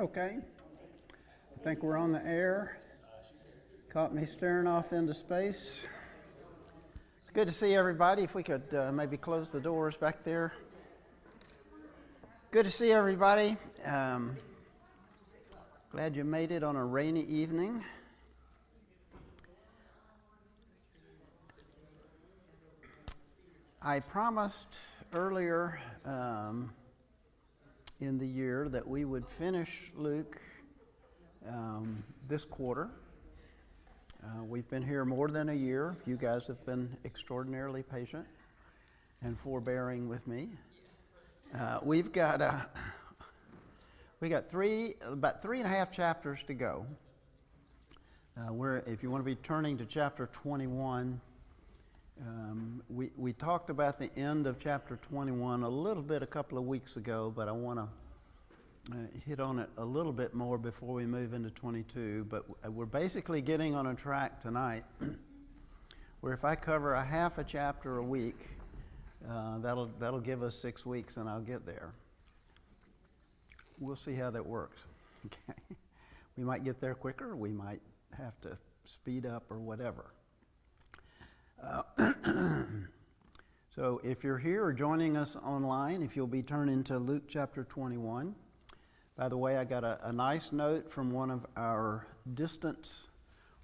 Okay. I think we're on the air. Caught me staring off into space. It's good to see everybody. If we could maybe close the doors back there. Good to see everybody. Glad you made it on a rainy evening. I promised earlier in the year that we would finish Luke this quarter. We've been here more than a year. You guys have been extraordinarily patient and forbearing with me. We got about 3.5 chapters to go. If you want to be turning to chapter 21, we talked about the end of chapter 21 a little bit a couple of weeks ago, but I want to hit on it a little bit more before we move into 22. But we're basically getting on a track tonight where if I cover a half a chapter a week, that'll give us 6 weeks, and I'll get there. We'll see how that works. Okay, we might get there quicker. We might have to speed up or whatever. So if you're here or joining us online, if you'll be turning to Luke chapter 21. By the way, I got a nice note from one of our distance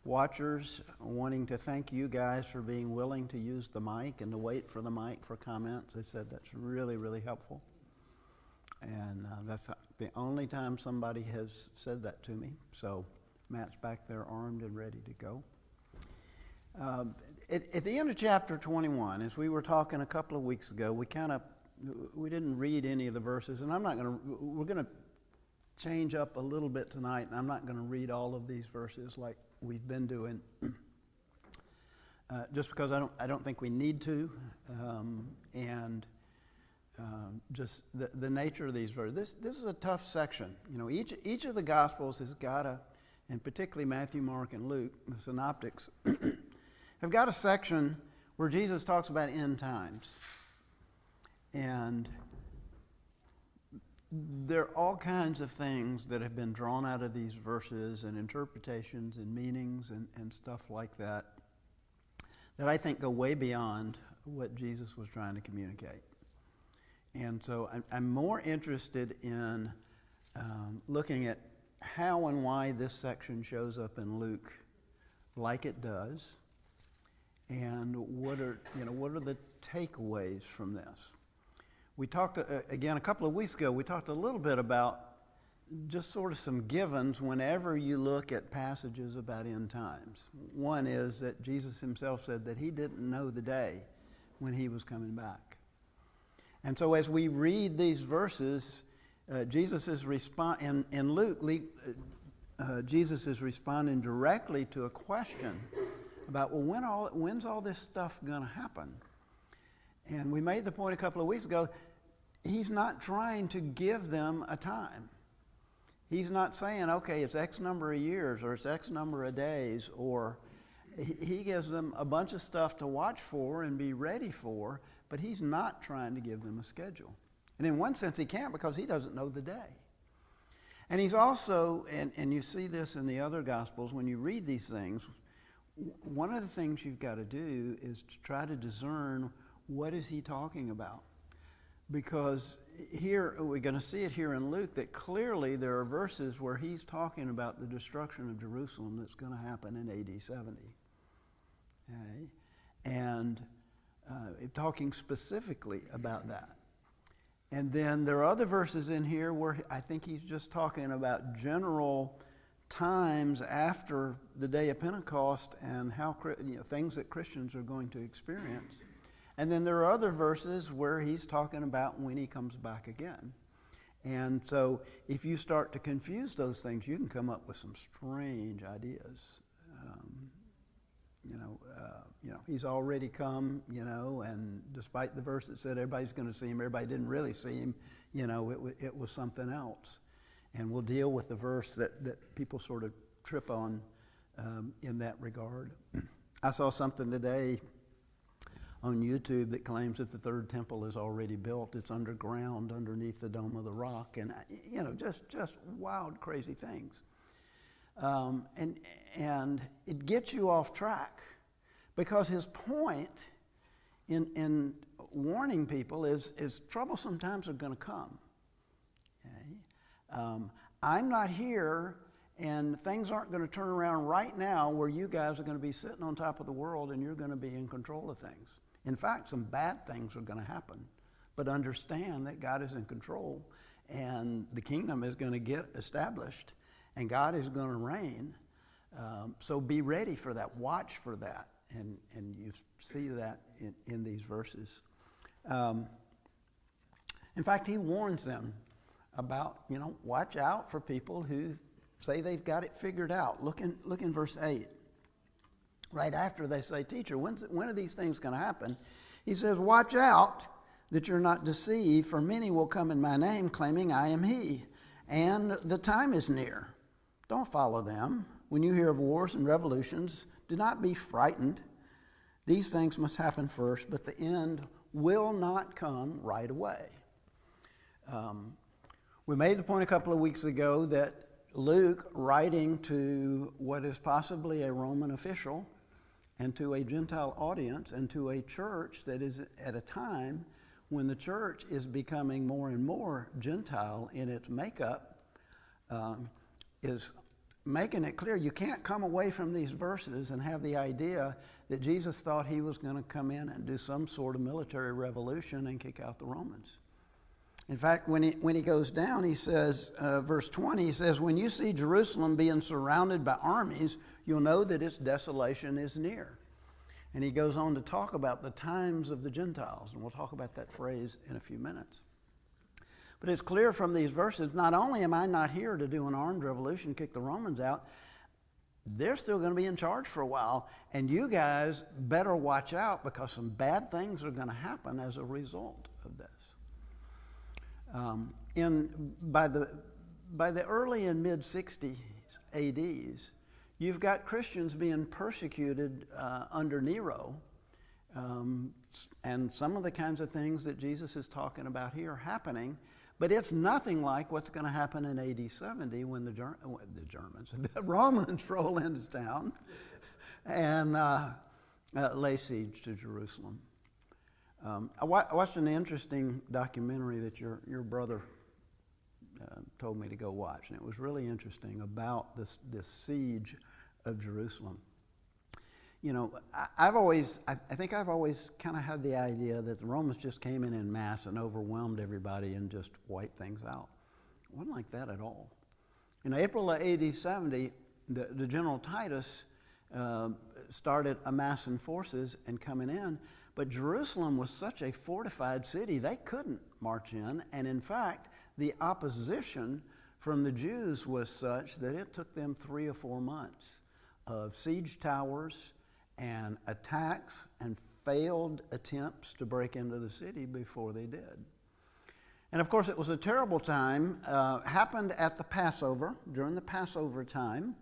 watchers wanting to thank you guys for being willing to use the mic and to wait for the mic for comments. They said that's really, really helpful. And that's the only time somebody has said that to me. So Matt's back there armed and ready to go. At the end of chapter 21, as we were talking a couple of weeks ago, we didn't read any of the verses, and we're going to change up a little bit tonight, and I'm not going to read all of these verses like we've been doing, just because I don't think we need to, and just the nature of these verses. This is a tough section. You know, each of the Gospels has got and particularly Matthew, Mark, and Luke, the synoptics, have got a section where Jesus talks about end times. And there are all kinds of things that have been drawn out of these verses and interpretations and meanings and stuff like that I think go way beyond what Jesus was trying to communicate. And so I'm more interested in looking at how and why this section shows up in Luke like it does, and what are the takeaways from this. We talked, again, a couple of weeks ago, we talked a little bit about just sort of some givens whenever you look at passages about end times. One is that Jesus himself said that he didn't know the day when he was coming back. And so as we read these verses, Jesus is in Luke, Jesus is responding directly to a question about, well, when's all this stuff going to happen? And we made the point a couple of weeks ago, he's not trying to give them a time. He's not saying, okay, it's X number of years or it's X number of days, or he gives them a bunch of stuff to watch for and be ready for, but he's not trying to give them a schedule. And in one sense he can't, because he doesn't know the day. And he's also, and you see this in the other Gospels, when you read these things, one of the things you've got to do is to try to discern what is he talking about. Because here, we're going to see it here in Luke, that clearly there are verses where he's talking about the destruction of Jerusalem that's going to happen in AD 70. Okay? And talking specifically about that. And then there are other verses in here where I think he's just talking about general times after the day of Pentecost and how things that Christians are going to experience. And then there are other verses where he's talking about when he comes back again. And so if you start to confuse those things, you can come up with some strange ideas. He's already come, and despite the verse that said everybody's going to see him, everybody didn't really see him, it was something else. And we'll deal with the verse that people sort of trip on in that regard. I saw something today on YouTube that claims that the third temple is already built. It's underground, underneath the Dome of the Rock, and just wild, crazy things. And it gets you off track, because his point in warning people is troublesome times are going to come. Okay? I'm not here, and things aren't going to turn around right now where you guys are going to be sitting on top of the world and you're going to be in control of things. In fact, some bad things are going to happen. But understand that God is in control, and the kingdom is going to get established, and God is going to reign. So be ready for that. Watch for that. And you see that in these verses. In fact, he warns them about, watch out for people who say they've got it figured out. Look in verse 8. Right after they say, teacher, when are these things going to happen? He says, watch out that you're not deceived, for many will come in my name claiming I am he, and the time is near. Don't follow them. When you hear of wars and revolutions, do not be frightened. These things must happen first, but the end will not come right away. We made the point a couple of weeks ago that Luke, writing to what is possibly a Roman official and to a Gentile audience and to a church that is at a time when the church is becoming more and more Gentile in its makeup, is making it clear you can't come away from these verses and have the idea that Jesus thought he was going to come in and do some sort of military revolution and kick out the Romans. In fact, when he goes down, he says, verse 20, he says, when you see Jerusalem being surrounded by armies, you'll know that its desolation is near. And he goes on to talk about the times of the Gentiles, and we'll talk about that phrase in a few minutes. But it's clear from these verses, not only am I not here to do an armed revolution, kick the Romans out, they're still going to be in charge for a while, and you guys better watch out, because some bad things are going to happen as a result of this. By the early and mid-60s ADs, you've got Christians being persecuted under Nero, and some of the kinds of things that Jesus is talking about here are happening, but it's nothing like what's going to happen in AD 70 when the Romans roll into town and lay siege to Jerusalem. I watched an interesting documentary that your brother told me to go watch, and it was really interesting about this siege of Jerusalem. I think I've always kind of had the idea that the Romans just came in mass and overwhelmed everybody and just wiped things out. It wasn't like that at all. In April of AD 70, the General Titus started amassing forces and coming in, but Jerusalem was such a fortified city, they couldn't march in, and in fact, the opposition from the Jews was such that it took them 3 or 4 months of siege towers and attacks and failed attempts to break into the city before they did. And of course, it was a terrible time, happened at the Passover, during the Passover time.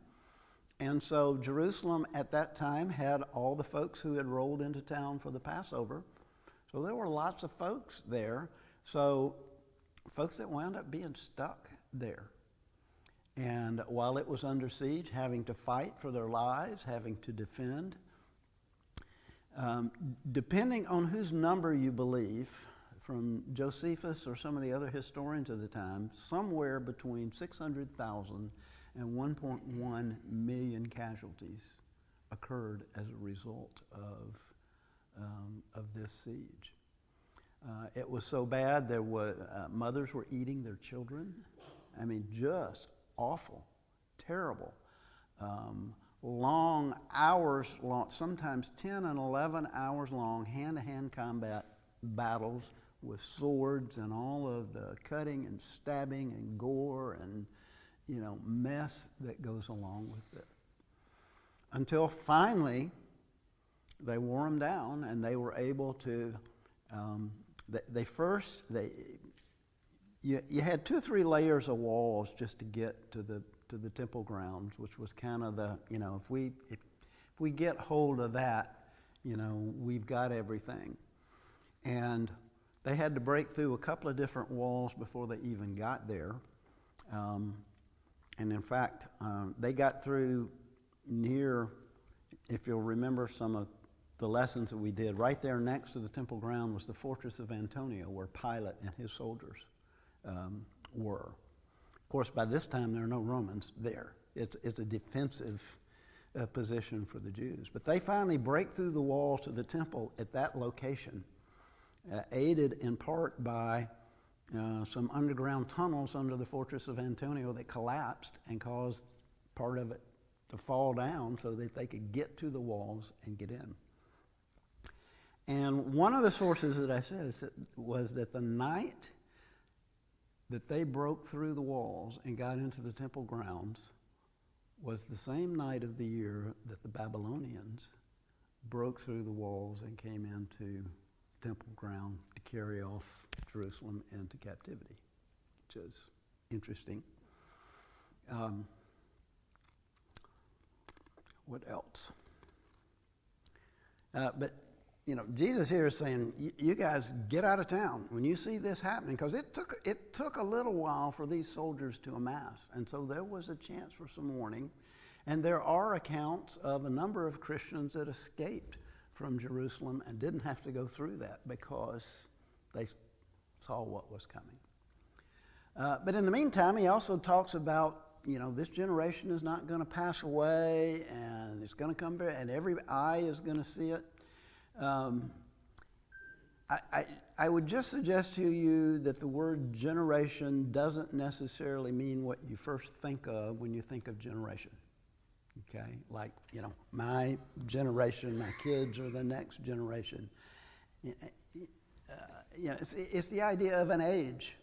And so Jerusalem at that time had all the folks who had rolled into town for the Passover. So there were lots of folks there. So folks that wound up being stuck there. And while it was under siege, having to fight for their lives, having to defend. Depending on whose number you believe, from Josephus or some of the other historians of the time, somewhere between 600,000 and 1.1 million casualties occurred as a result of this siege. It was so bad there were mothers were eating their children. I mean, just awful, terrible. Long hours long, sometimes 10 and 11 hours long, hand-to-hand combat battles with swords and all of the cutting and stabbing and gore and mess that goes along with it. Until finally, they wore them down, and they were able to. You had 2 or 3 layers of walls just to get to the temple grounds, which was kind of the if we get hold of that, we've got everything. And they had to break through a couple of different walls before they even got there. And in fact, they got through near, if you'll remember some of the lessons that we did, right there next to the temple ground was the fortress of Antonia, where Pilate and his soldiers were. Of course, by this time, there are no Romans there. It's a defensive position for the Jews. But they finally break through the walls to the temple at that location, aided in part by some underground tunnels under the fortress of Antonia that collapsed and caused part of it to fall down so that they could get to the walls and get in. And one of the sources that I said was that the night that they broke through the walls and got into the temple grounds was the same night of the year that the Babylonians broke through the walls and came into temple ground to carry off Jerusalem into captivity, which is interesting. What else? But Jesus here is saying, you guys get out of town when you see this happening, because it took a little while for these soldiers to amass, and so there was a chance for some warning. And there are accounts of a number of Christians that escaped from Jerusalem and didn't have to go through that because they saw what was coming. But in the meantime, he also talks about, this generation is not going to pass away, and it's going to come back, and every eye is going to see it. I would just suggest to you that the word generation doesn't necessarily mean what you first think of when you think of generation. Okay, like, my generation, my kids are the next generation. It's the idea of an age,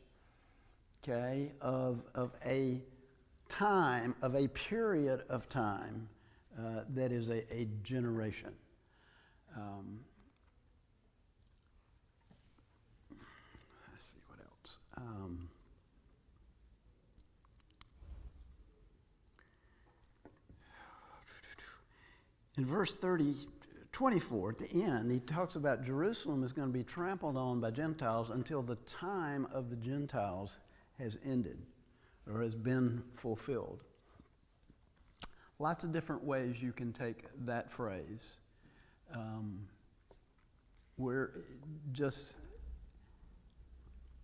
okay, of a time, of a period of time that is a generation. Let's see what else. In verse 24, at the end, he talks about Jerusalem is going to be trampled on by Gentiles until the time of the Gentiles has ended or has been fulfilled. Lots of different ways you can take that phrase. We're just,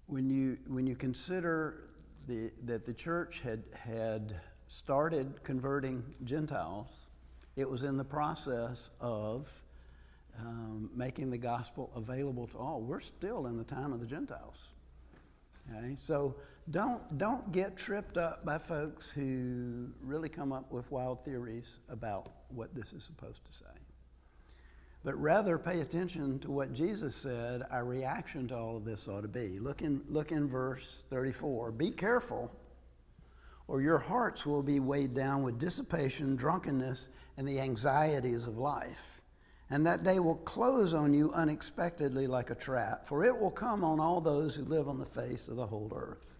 when you consider that the church had started converting Gentiles, it was in the process of making the gospel available to all. We're still in the time of the Gentiles. Okay? So don't get tripped up by folks who really come up with wild theories about what this is supposed to say. But rather pay attention to what Jesus said our reaction to all of this ought to be. Look in verse 34. Be careful, or your hearts will be weighed down with dissipation, drunkenness, and the anxieties of life. And that day will close on you unexpectedly like a trap, for it will come on all those who live on the face of the whole earth.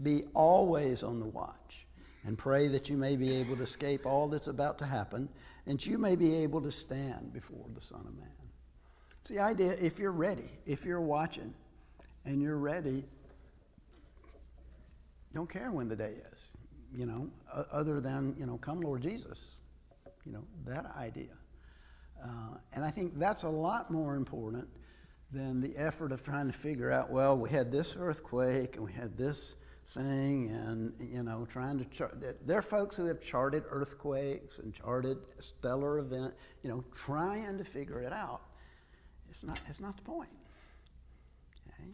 Be always on the watch, and pray that you may be able to escape all that's about to happen, and you may be able to stand before the Son of Man. It's the idea, if you're ready, if you're watching, and you're ready, don't care when the day is, other than, come Lord Jesus, that idea. And I think that's a lot more important than the effort of trying to figure out, well, we had this earthquake and we had this thing, and trying to chart. There are folks who have charted earthquakes and charted stellar event, trying to figure it out. It's not the point. Okay.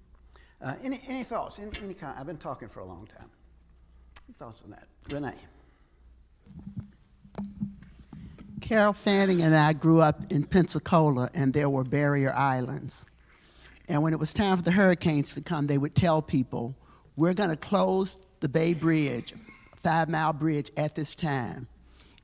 Any thoughts? Any kind? I've been talking for a long time. Any thoughts on that, Renee? Carol Fanning and I grew up in Pensacola, and there were barrier islands. And when it was time for the hurricanes to come, they would tell people, we're going to close the Bay Bridge, 5 Mile Bridge, at this time.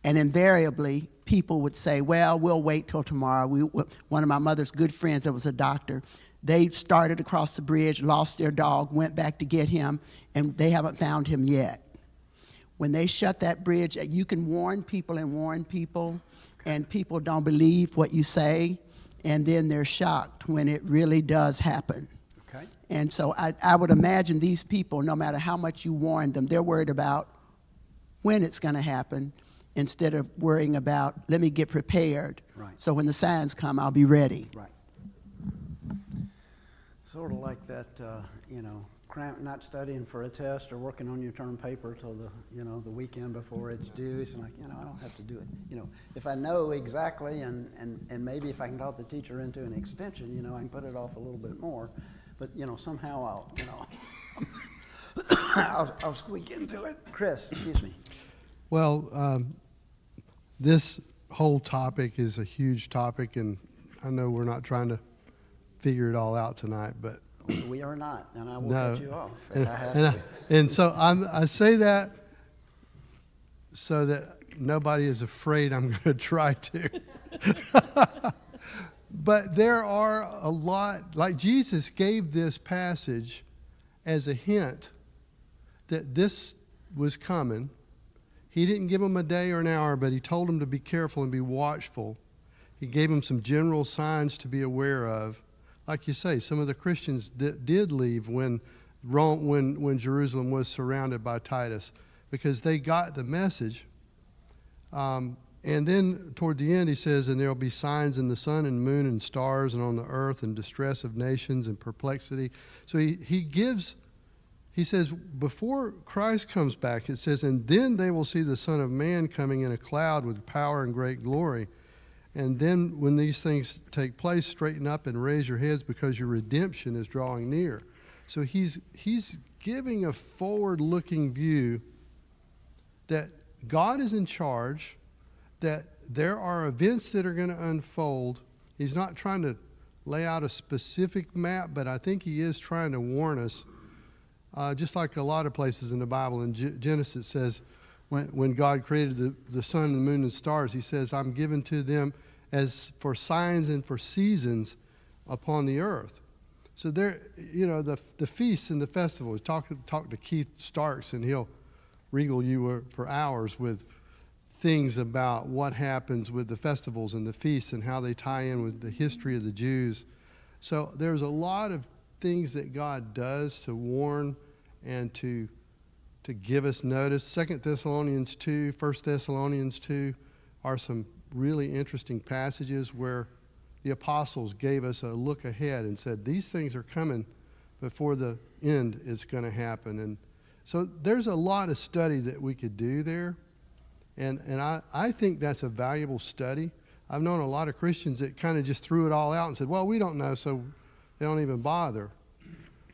And invariably, people would say, well, we'll wait till tomorrow. One of my mother's good friends that was a doctor, they started across the bridge, lost their dog, went back to get him, and they haven't found him yet. When they shut that bridge, you can warn people, and people don't believe what you say. and then they're shocked when it really does happen. Okay. And so I would imagine these people, no matter how much you warn them, they're worried about when it's going to happen instead of worrying about, let me get prepared. Right. So when the signs come, I'll be ready. Right. Sort of like that, not studying for a test or working on your term paper till the weekend before it's due. It's like, I don't have to do it. If I know exactly and maybe if I can talk the teacher into an extension, I can put it off a little bit more. But, somehow I'll squeak into it. Chris, excuse me. Well, this whole topic is a huge topic, and I know we're not trying to figure it all out tonight, but We are not, and I will no. cut you off if I have to. And so I say that so that nobody is afraid I'm going to try to. But there are a lot, like Jesus gave this passage as a hint that this was coming. He didn't give them a day or an hour, but he told them to be careful and be watchful. He gave them some general signs to be aware of. Like you say, some of the Christians did leave when Jerusalem was surrounded by Titus because they got the message. And then toward the end he says, and there will be signs in the sun and moon and stars and on the earth and distress of nations and perplexity. So he says, before Christ comes back, it says, and then they will see the Son of Man coming in a cloud with power and great glory. And then when these things take place, straighten up and raise your heads because your redemption is drawing near. So he's giving a forward-looking view that God is in charge, that there are events that are going to unfold. He's not trying to lay out a specific map, but I think he is trying to warn us. Just like a lot of places in the Bible, in Genesis says, when God created the sun and the moon and stars, he says, I'm given to them as for signs and for seasons upon the earth. So there, the feasts and the festivals. Talk to Keith Starks, and he'll regale you for hours with things about what happens with the festivals and the feasts and how they tie in with the history of the Jews. So there's a lot of things that God does to warn and to give us notice. 2 Thessalonians 2, 1 Thessalonians 2 are some really interesting passages where the apostles gave us a look ahead and said, these things are coming before the end is going to happen. And so there's a lot of study that we could do there. And I think that's a valuable study. I've known a lot of Christians that kind of just threw it all out and said, well, we don't know, so they don't even bother.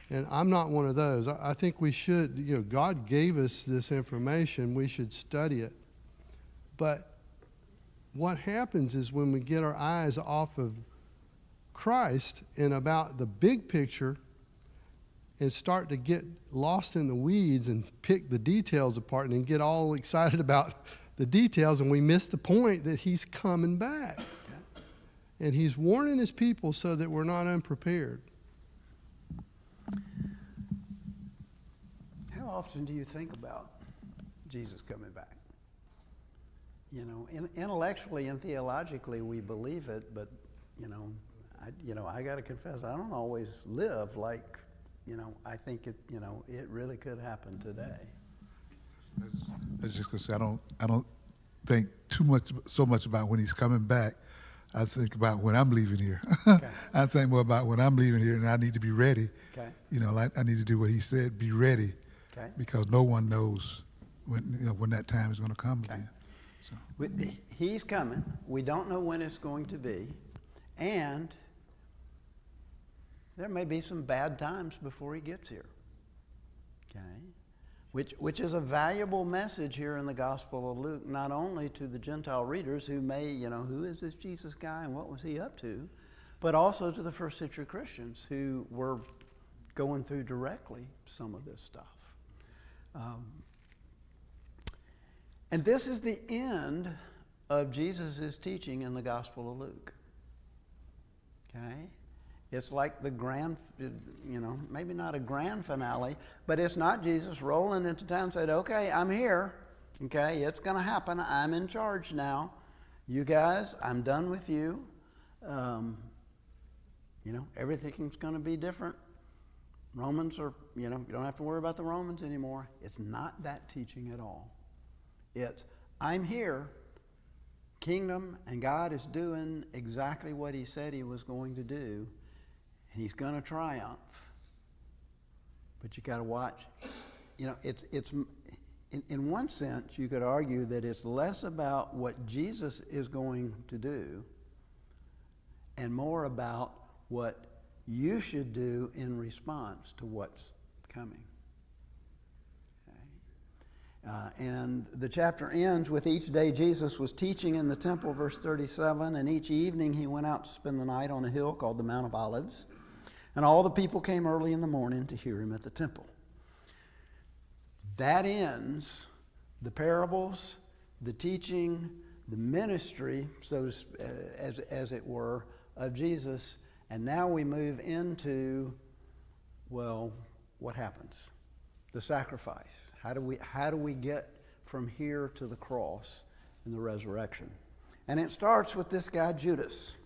And I'm not one of those. I think we should, God gave us this information. We should study it. But what happens is when we get our eyes off of Christ and about the big picture and start to get lost in the weeds and pick the details apart and then get all excited about the details, and we miss the point that he's coming back. And he's warning his people so that we're not unprepared. How often do you think about Jesus coming back? Intellectually and theologically we believe it, but I got to confess, I don't always live like I think it it really could happen today. I was just gonna say I don't think so much about when he's coming back. I think about when I'm leaving here. Okay. I think more about when I'm leaving here, and I need to be ready. Okay. Like I need to do what he said, be ready. Okay. Because no one knows when that time is going to come again. So. He's coming. We don't know when it's going to be, and there may be some bad times before he gets here. Okay, which is a valuable message here in the Gospel of Luke, not only to the Gentile readers who may, who is this Jesus guy and what was he up to, but also to the first century Christians who were going through directly some of this stuff. And this is the end of Jesus' teaching in the Gospel of Luke. Okay? It's like the grand, maybe not a grand finale, but it's not Jesus rolling into town and said, okay, I'm here. Okay, it's going to happen. I'm in charge now. You guys, I'm done with you. Everything's going to be different. Romans are, you don't have to worry about the Romans anymore. It's not that teaching at all. It's, I'm here, kingdom, and God is doing exactly what he said he was going to do, and he's going to triumph. But you got to watch. It's in one sense, you could argue that it's less about what Jesus is going to do and more about what you should do in response to what's coming. Okay? And the chapter ends with each day Jesus was teaching in the temple, verse 37, and each evening he went out to spend the night on a hill called the Mount of Olives. And all the people came early in the morning to hear him at the temple. That ends the parables, the teaching, the ministry, so as it were, of Jesus. And now we move into, well, what happens? The sacrifice. How do we get from here to the cross and the resurrection? And it starts with this guy, Judas.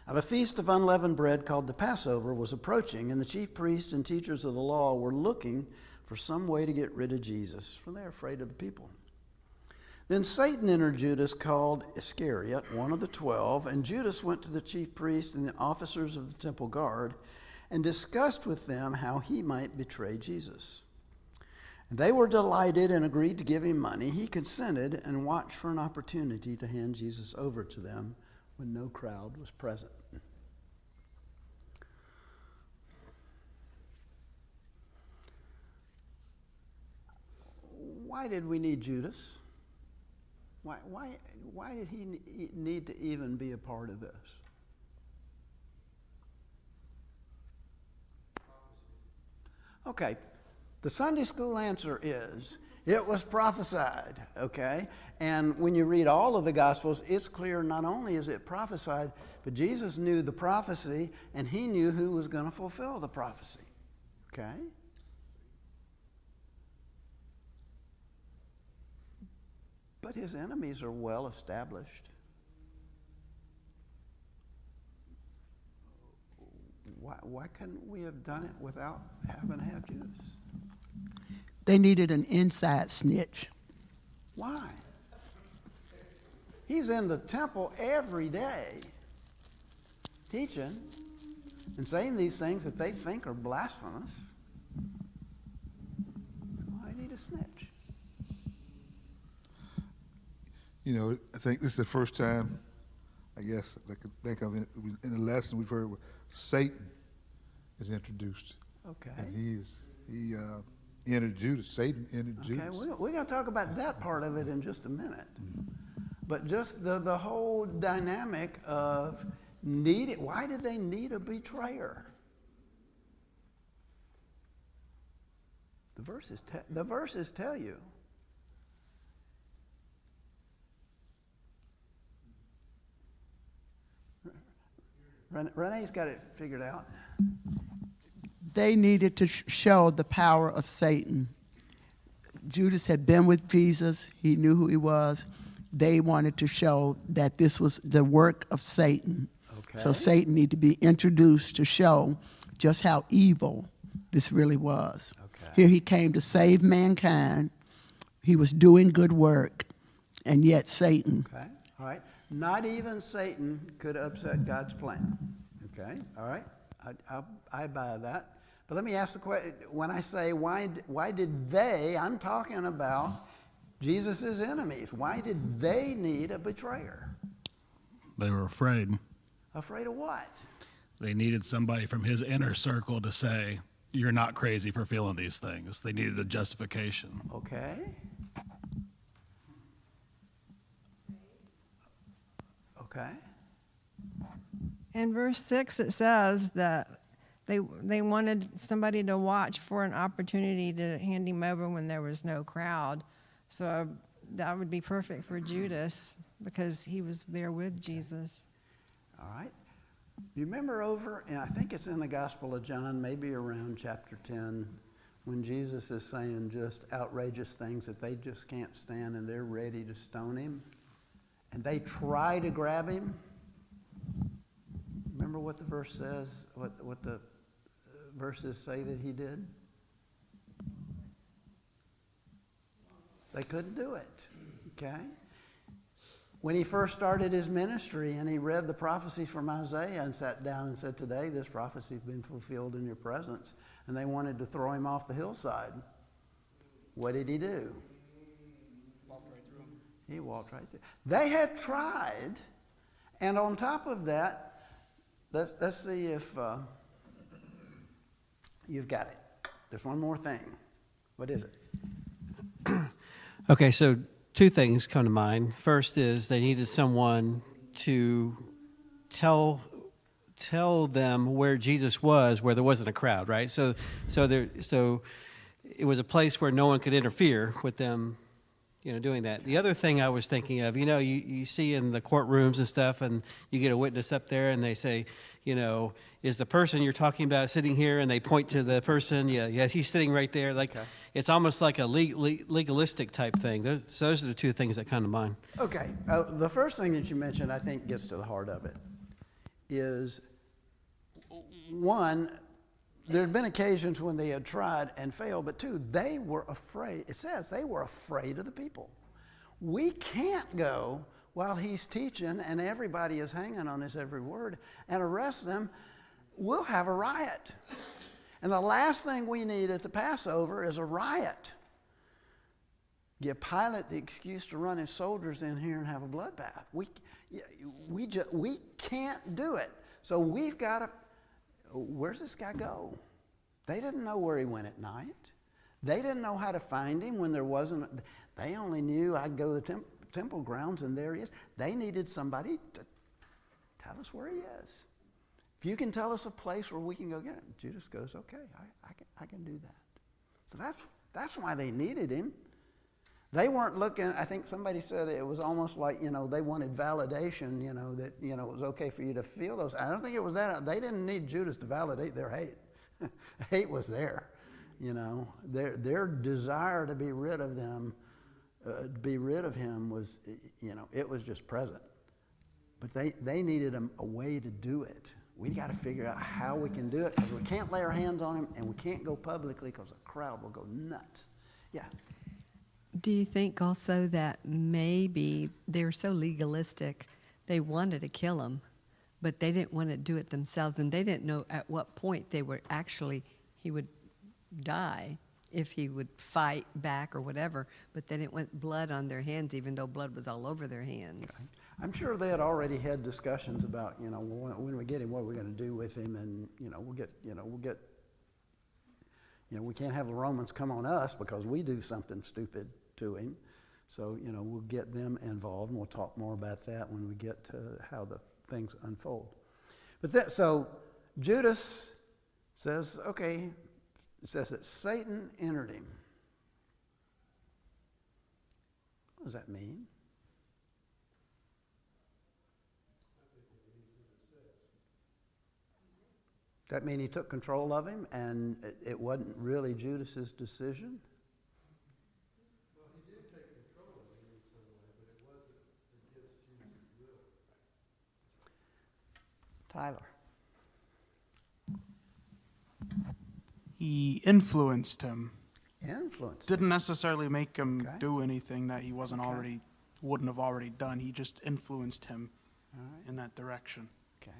Now, the feast of unleavened bread called the Passover was approaching, and the chief priests and teachers of the law were looking for some way to get rid of Jesus, for they're afraid of the people. Then Satan entered Judas, called Iscariot, one of the 12, and Judas went to the chief priests and the officers of the temple guard and discussed with them how he might betray Jesus. And they were delighted and agreed to give him money. He consented and watched for an opportunity to hand Jesus over to them when no crowd was present. Why did we need Judas? Why did he need to even be a part of this? Okay, the Sunday school answer is, it was prophesied, okay? And when you read all of the Gospels, it's clear not only is it prophesied, but Jesus knew the prophecy, and he knew who was going to fulfill the prophecy, okay? But his enemies are well established. Why couldn't we have done it without having to have Judas? They needed an inside snitch. Why? He's in the temple every day teaching and saying these things that they think are blasphemous. Why need a snitch? I think this is the first time, I guess, I could think of in the lesson we've heard where Satan is introduced. Okay. And he entered Judas. Satan entered Judas. Okay, we're going to talk about that part of it in just a minute. But just the whole dynamic of why did they need a betrayer? The verses tell you. Renee's got it figured out. They needed to show the power of Satan. Judas had been with Jesus. He knew who he was. They wanted to show that this was the work of Satan. Okay. So Satan needed to be introduced to show just how evil this really was. Okay. Here he came to save mankind. He was doing good work, and yet Satan. Okay, all right. Not even Satan could upset God's plan. Okay, all right. I buy that. But let me ask the question. When I say why did they, I'm talking about Jesus' enemies. Why did they need a betrayer? They were afraid. Afraid of what? They needed somebody from his inner circle to say, you're not crazy for feeling these things. They needed a justification. Okay. Okay. In verse 6, it says that they wanted somebody to watch for an opportunity to hand him over when there was no crowd. So that would be perfect for Judas because he was there with Jesus. All right. You remember and I think it's in the Gospel of John, maybe around chapter 10, when Jesus is saying just outrageous things that they just can't stand and they're ready to stone him. And they try to grab him. remember what the verse says, what the verses say that he did? They couldn't do it, okay? When he first started his ministry and he read the prophecy from Isaiah and sat down and said, today this prophecy has been fulfilled in your presence, and they wanted to throw him off the hillside, what did he do? He walked right through. They had tried, and on top of that, let's see if you've got it. There's one more thing. What is it? Okay, so two things come to mind. First is they needed someone to tell them where Jesus was, where there wasn't a crowd, right? So it was a place where no one could interfere with them, doing that. The other thing I was thinking of, you see in the courtrooms and stuff, and you get a witness up there, and they say, is the person you're talking about sitting here? And they point to the person. Yeah, he's sitting right there. Like, okay. It's almost like a legalistic type thing. Those are the two things that come to mind. Okay, the first thing that you mentioned, I think, gets to the heart of it. Is one, there had been occasions when they had tried and failed, but two, they were afraid. It says they were afraid of the people. We can't go while he's teaching and everybody is hanging on his every word and arrest them. We'll have a riot. And the last thing we need at the Passover is a riot. Give Pilate the excuse to run his soldiers in here and have a bloodbath. We can't do it. So we've got to, where's this guy go? They didn't know where he went at night. They didn't know how to find him when there wasn't, they only knew I'd go to the temple grounds and there he is. They needed somebody to tell us where he is. If you can tell us a place where we can go get him, Judas goes, okay, I can do that. So that's why they needed him. They weren't looking, I think somebody said it was almost like, they wanted validation, that, it was okay for you to feel those. I don't think it was that. They didn't need Judas to validate their hate. Hate was there, Their desire to be rid of them, was, it was just present. But they needed a way to do it. We got to figure out how we can do it because we can't lay our hands on him and we can't go publicly because the crowd will go nuts. Yeah. Do you think also that maybe they're so legalistic, they wanted to kill him, but they didn't want to do it themselves, and they didn't know at what point he would die if he would fight back or whatever, but they didn't want blood on their hands, even though blood was all over their hands. Okay. I'm sure they had already had discussions about, when we get him, what we're going to do with him, and we can't have the Romans come on us because we do something stupid to him. So, we'll get them involved, and we'll talk more about that when we get to how the things unfold. But so Judas says, okay, it says that Satan entered him. What does that mean? That mean he took control of him and it wasn't really Judas's decision? Well, he did take control of him in some way, but it wasn't against Judas's will. Tyler. He influenced him. Influenced. Didn't necessarily make him Okay. do anything that he wasn't Okay. wouldn't have already done. He just influenced him All right. in that direction. Okay.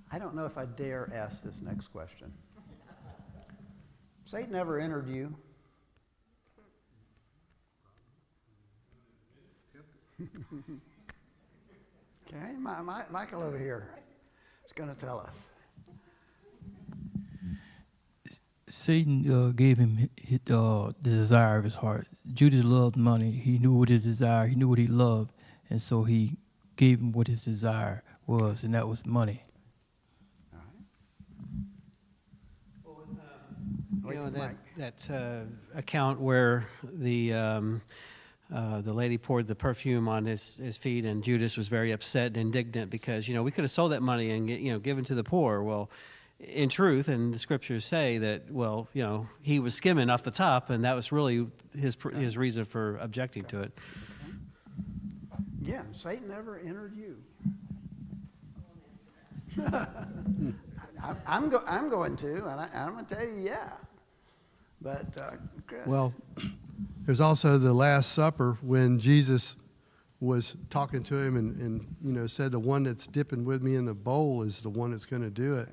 I don't know if I dare ask this next question. Satan ever entered you? Okay, Michael over here is going to tell us. Satan gave him the desire of his heart. Judas loved money. He knew what his desire, he knew what he loved, and so he gave him what his desire was, and that was money. That account where the lady poured the perfume on his feet, and Judas was very upset and indignant because we could have sold that money and given to the poor. Well, in truth, and the scriptures say that he was skimming off the top, and that was really his reason for objecting to it. Yeah, Satan ever entered you? I'm going to, and I'm going to tell you, yeah. But, Chris. Well, there's also the Last Supper when Jesus was talking to him and said, the one that's dipping with me in the bowl is the one that's going to do it.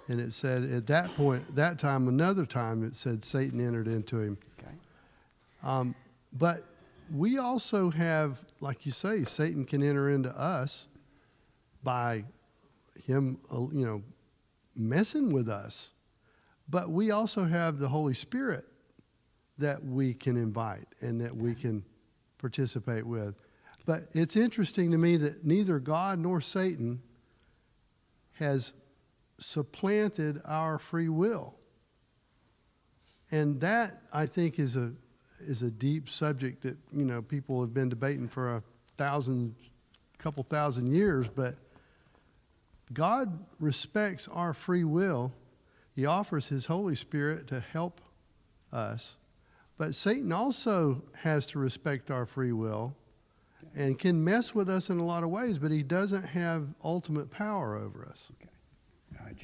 And it said at that point, that time, another time, it said Satan entered into him. Okay. But we also have, like you say, Satan can enter into us by him, messing with us. But we also have the Holy Spirit that we can invite and that we can participate with. But it's interesting to me that neither God nor Satan has supplanted our free will. And that, I think, is a deep subject that, people have been debating for couple thousand years. But God respects our free will. He offers his Holy Spirit to help us. But Satan also has to respect our free will and can mess with us in a lot of ways, but he doesn't have ultimate power over us. Okay. All right,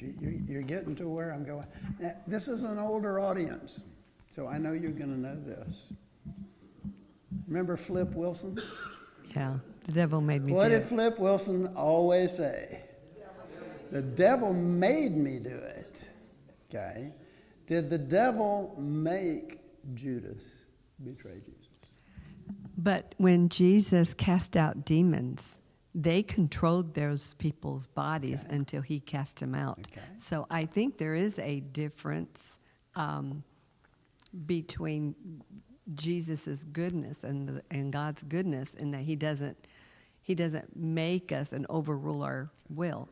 you're getting to where I'm going. Now, this is an older audience, so I know you're going to know this. Remember Flip Wilson? Yeah, the devil made me What do did it. Flip Wilson always say? The devil made me do it. Okay. Did the devil make Judas betray Jesus? But when Jesus cast out demons, they controlled those people's bodies until he cast them out. Okay. So I think there is a difference between Jesus' goodness and God's goodness in that he doesn't make us and overrule our will.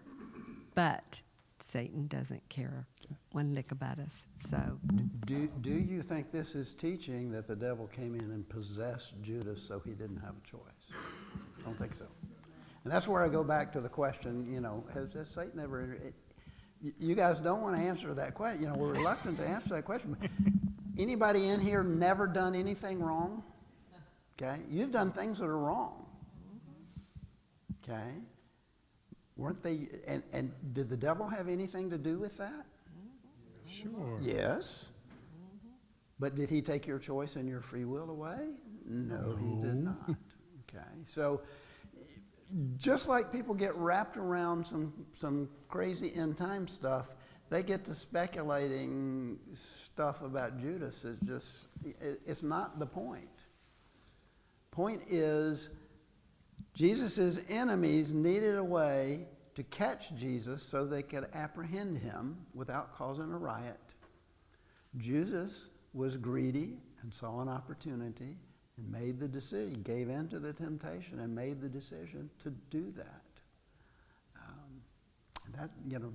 But Satan doesn't care one lick about us. So Do you think this is teaching that the devil came in and possessed Judas so he didn't have a choice? I don't think so. And that's where I go back to the question, has Satan ever... You guys don't want to answer that question. We're reluctant to answer that question. Anybody in here never done anything wrong? Okay? You've done things that are wrong. Okay? Weren't they... And did the devil have anything to do with that? Sure. Yes. But did he take your choice and your free will away? No, he did not. Okay. So just like people get wrapped around some crazy end time stuff, they get to speculating stuff about Judas. It's not the point. Point is, Jesus' enemies needed a way to catch Jesus so they could apprehend him without causing a riot. Judas was greedy and saw an opportunity and made the decision, gave in to the temptation and made the decision to do that.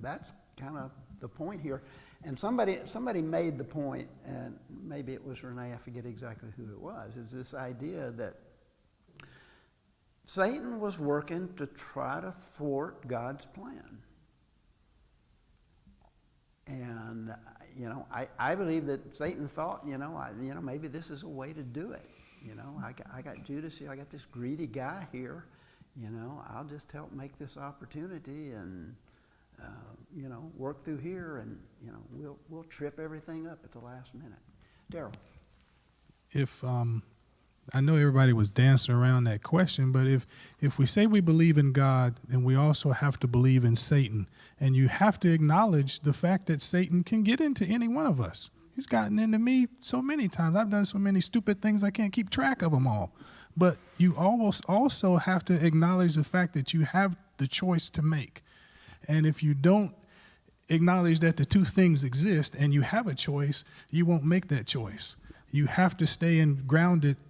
That's kind of the point here. And somebody made the point, and maybe it was Renee, I forget exactly who it was, is this idea that Satan was working to try to thwart God's plan. And, I believe that Satan thought, maybe this is a way to do it. I got Judas here, I got this greedy guy here, I'll just help make this opportunity and, work through here and, we'll trip everything up at the last minute. Daryl. If, I know everybody was dancing around that question, but if we say we believe in God, then we also have to believe in Satan. And you have to acknowledge the fact that Satan can get into any one of us. He's gotten into me so many times. I've done so many stupid things, I can't keep track of them all. But you almost also have to acknowledge the fact that you have the choice to make. And if you don't acknowledge that the two things exist and you have a choice, you won't make that choice. You have to stay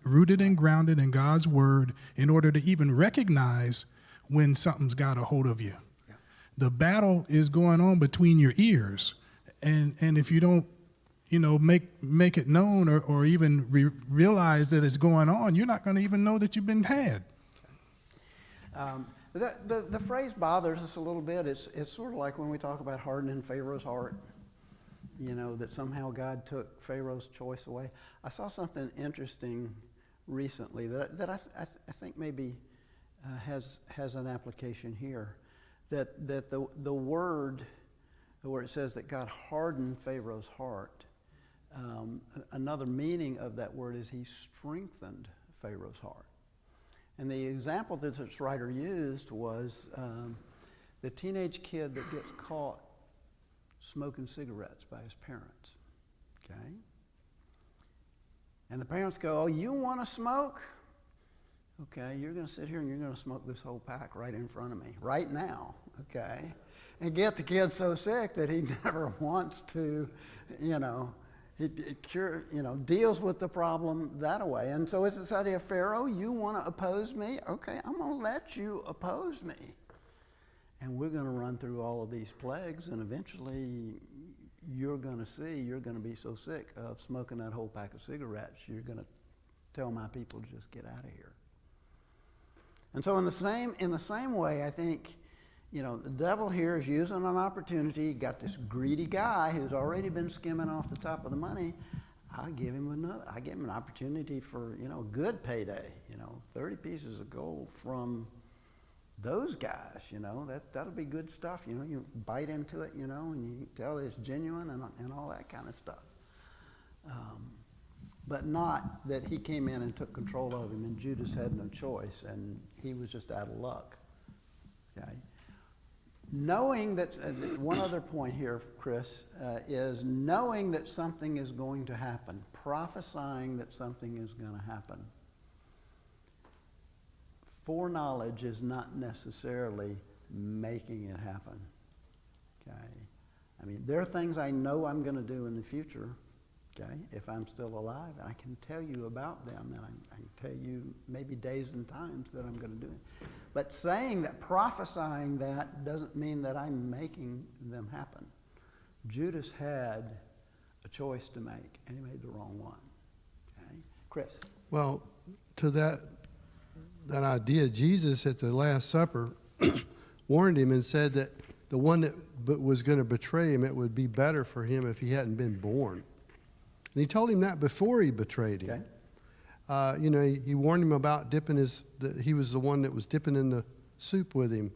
rooted and grounded in God's word in order to even recognize when something's got a hold of you. Yeah. The battle is going on between your ears. And if you don't, make it known or even realize that it's going on, you're not going to even know that you've been had. Okay. The phrase bothers us a little bit. It's sort of like when we talk about hardening Pharaoh's heart. That somehow God took Pharaoh's choice away. I saw something interesting recently that I think maybe has an application here. that the word where it says that God hardened Pharaoh's heart, another meaning of that word is he strengthened Pharaoh's heart. And the example that this writer used was the teenage kid that gets caught smoking cigarettes by his parents, okay? And the parents go, oh, you want to smoke? Okay, you're going to sit here and you're going to smoke this whole pack right in front of me, right now, okay? And get the kid so sick that he never wants to, deals with the problem that way. And so it's this idea of Pharaoh, you want to oppose me? Okay, I'm going to let you oppose me. And we're going to run through all of these plagues, and eventually you're going to be so sick of smoking that whole pack of cigarettes, you're going to tell my people to just get out of here. And so in the same way, I think, the devil here is using an opportunity. Got this greedy guy who's already been skimming off the top of the money. I give him an opportunity for, good payday, 30 pieces of gold from those guys, that'll be good stuff. You bite into it, and you tell it's genuine and all that kind of stuff. But not that he came in and took control of him and Judas had no choice and he was just out of luck. Okay? Knowing that, one other point here, Chris, is knowing that something is going to happen, prophesying that something is going to happen. Foreknowledge is not necessarily making it happen. Okay? I mean, there are things I know I'm going to do in the future, okay, if I'm still alive, and I can tell you about them, and I can tell you maybe days and times that I'm going to do it. But saying that, prophesying that, doesn't mean that I'm making them happen. Judas had a choice to make, and he made the wrong one. Okay? Chris? Well, to that idea, Jesus at the Last Supper warned him and said that the one that was going to betray him, it would be better for him if he hadn't been born. And he told him that before he betrayed him. Okay. He warned him about he was the one that was dipping in the soup with him.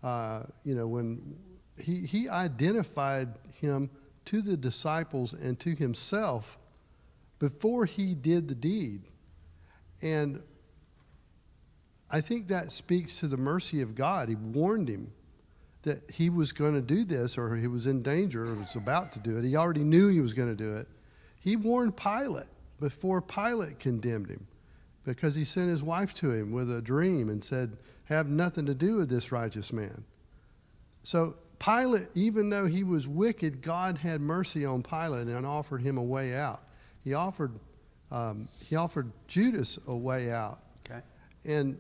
When he identified him to the disciples and to himself before he did the deed. And I think that speaks to the mercy of God. He warned him that he was going to do this, or he was in danger, or was about to do it. He already knew he was going to do it. He warned Pilate before Pilate condemned him, because he sent his wife to him with a dream and said, have nothing to do with this righteous man. So Pilate, even though he was wicked, God had mercy on Pilate and offered him a way out. He offered Judas a way out. Okay. And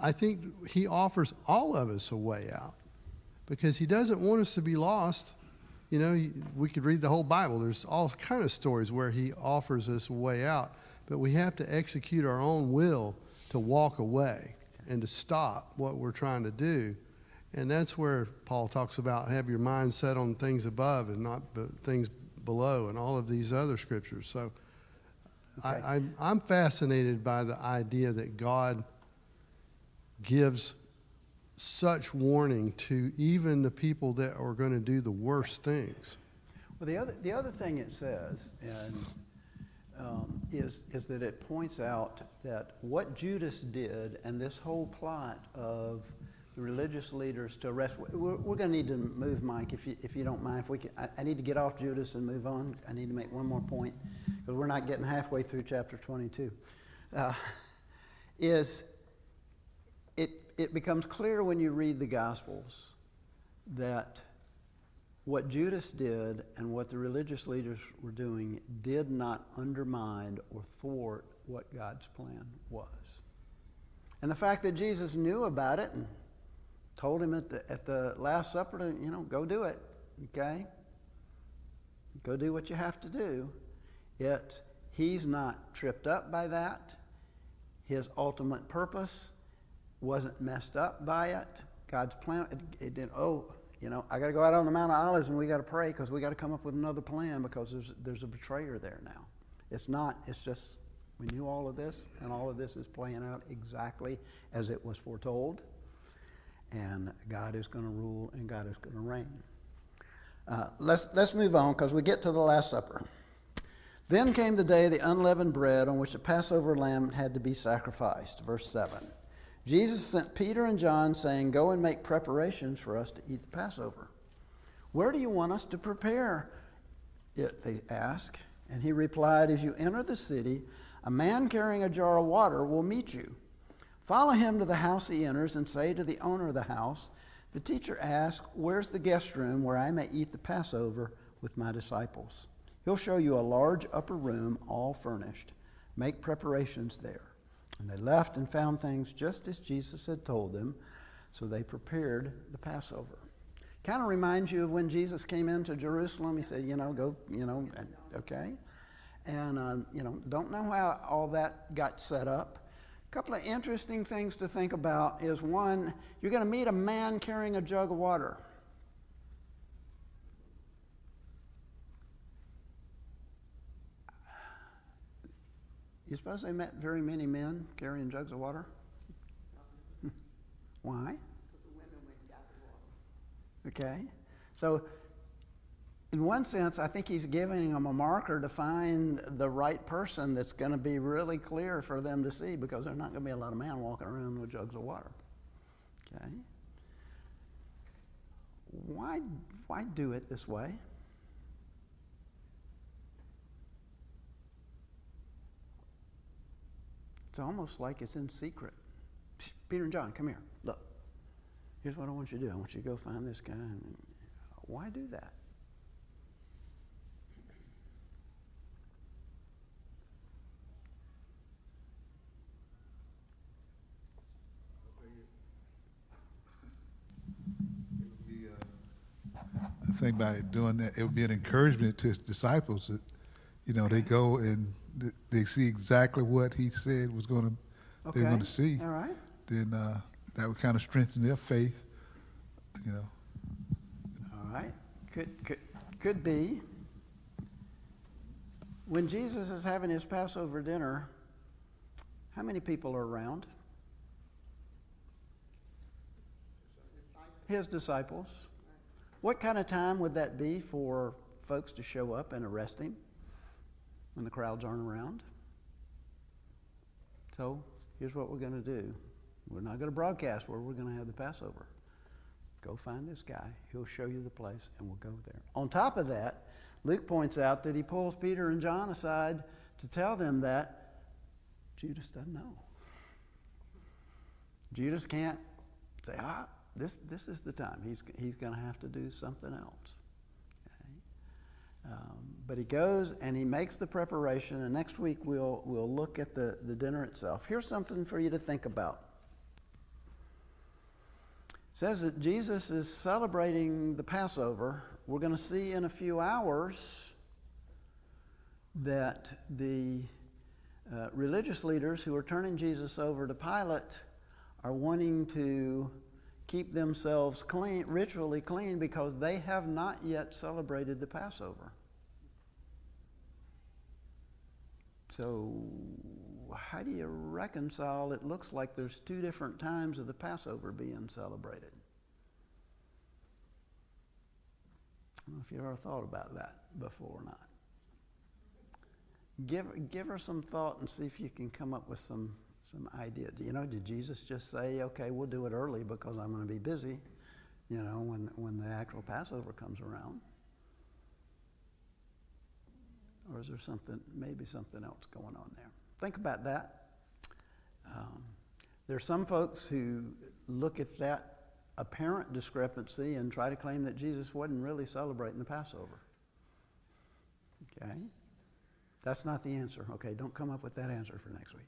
I think he offers all of us a way out, because he doesn't want us to be lost. We could read the whole Bible. There's all kind of stories where he offers us a way out, but we have to execute our own will to walk away and to stop what we're trying to do. And that's where Paul talks about have your mind set on things above and not things below, and all of these other scriptures. So Okay. I'm fascinated by the idea that God gives such warning to even the people that are going to do the worst things. Well, the other thing it says is that it points out that what Judas did and this whole plot of the religious leaders to arrest. We're going to need to move, Mike, if you don't mind. If we can, I need to get off Judas and move on. I need to make one more point because we're not getting halfway through chapter 22. It becomes clear when you read the Gospels that what Judas did and what the religious leaders were doing did not undermine or thwart what God's plan was. And the fact that Jesus knew about it and told him at the Last Supper to, go do it, okay? Go do what you have to do. He's not tripped up by that. His ultimate purpose wasn't messed up by it. God's plan, it didn't, I got to go out on the Mount of Olives and we got to pray because we got to come up with another plan because there's a betrayer there now. It's not, it's just, we knew all of this and all of this is playing out exactly as it was foretold. and God is going to rule and God is going to reign. Let's move on because we get to the Last Supper. Then came the day of the unleavened bread on which the Passover lamb had to be sacrificed. Verse 7. Jesus sent Peter and John, saying, "Go and make preparations for us to eat the Passover." "Where do you want us to prepare it?" they asked. And he replied, "As you enter the city, a man carrying a jar of water will meet you. Follow him to the house he enters and say to the owner of the house, 'The teacher asks, where's the guest room where I may eat the Passover with my disciples?' He'll show you a large upper room, all furnished. Make preparations there." And they left and found things just as Jesus had told them, so they prepared the Passover. Kind of reminds you of when Jesus came into Jerusalem. He said, go, okay. And, don't know how all that got set up. A couple of interesting things to think about is, one, you're going to meet a man carrying a jug of water. You suppose they met very many men carrying jugs of water? Why? Okay. So, in one sense, I think he's giving them a marker to find the right person that's going to be really clear for them to see, because there's not going to be a lot of men walking around with jugs of water. Okay. Why do it this way? It's almost like it's in secret. Psst, Peter and John, come here. Look. Here's what I want you to do. I want you to go find this guy. Why do that? I think by doing that, it would be an encouragement to his disciples that, they go and they see exactly what he said they were going to see. All right. Then that would kind of strengthen their faith, All right. Could be. When Jesus is having his Passover dinner, how many people are around? His disciples. What kind of time would that be for folks to show up and arrest him when the crowds aren't around? So here's what we're going to do. We're not going to broadcast where we're going to have the Passover. Go find this guy. He'll show you the place, and we'll go there. On top of that, Luke points out that he pulls Peter and John aside to tell them that Judas doesn't know. Judas can't say, this is the time. He's going to have to do something else. Okay? But he goes and he makes the preparation, and next week we'll look at the dinner itself. Here's something for you to think about. It says that Jesus is celebrating the Passover. We're going to see in a few hours that the religious leaders who are turning Jesus over to Pilate are wanting to keep themselves clean, ritually clean, because they have not yet celebrated the Passover. So how do you reconcile? It looks like there's two different times of the Passover being celebrated. I don't know if you've ever thought about that before or not. Give her some thought and see if you can come up with some idea. Did Jesus just say, okay, we'll do it early because I'm going to be busy, when the actual Passover comes around? Or is there maybe something else going on there? Think about that. There are some folks who look at that apparent discrepancy and try to claim that Jesus wasn't really celebrating the Passover. Okay? That's not the answer. Okay, don't come up with that answer for next week.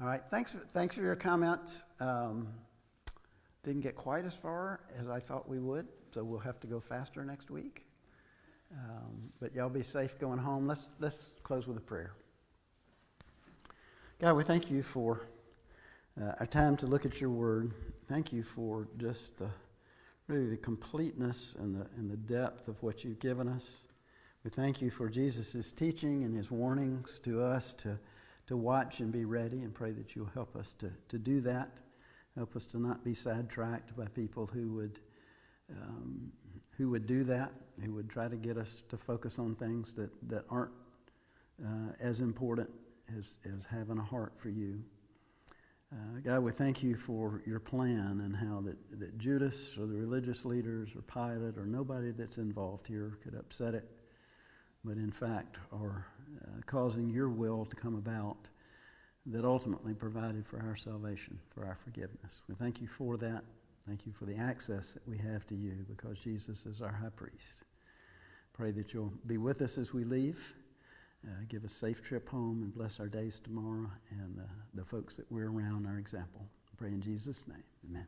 All right, thanks for your comments. Didn't get quite as far as I thought we would, so we'll have to go faster next week. But y'all be safe going home. Let's close with a prayer. God, we thank you for our time to look at your word. Thank you for just really the completeness and the depth of what you've given us. We thank you for Jesus' teaching and his warnings to us to watch and be ready, and pray that you'll help us to do that. Help us to not be sidetracked by people who would do that, who would try to get us to focus on things that aren't as important as having a heart for you. God, we thank you for your plan and how that Judas or the religious leaders or Pilate or nobody that's involved here could upset it, but in fact are causing your will to come about that ultimately provided for our salvation, for our forgiveness. We thank you for that. Thank you for the access that we have to you because Jesus is our high priest. Pray that you'll be with us as we leave. Give us a safe trip home and bless our days tomorrow and the folks that we're around, our example. Pray in Jesus' name. Amen.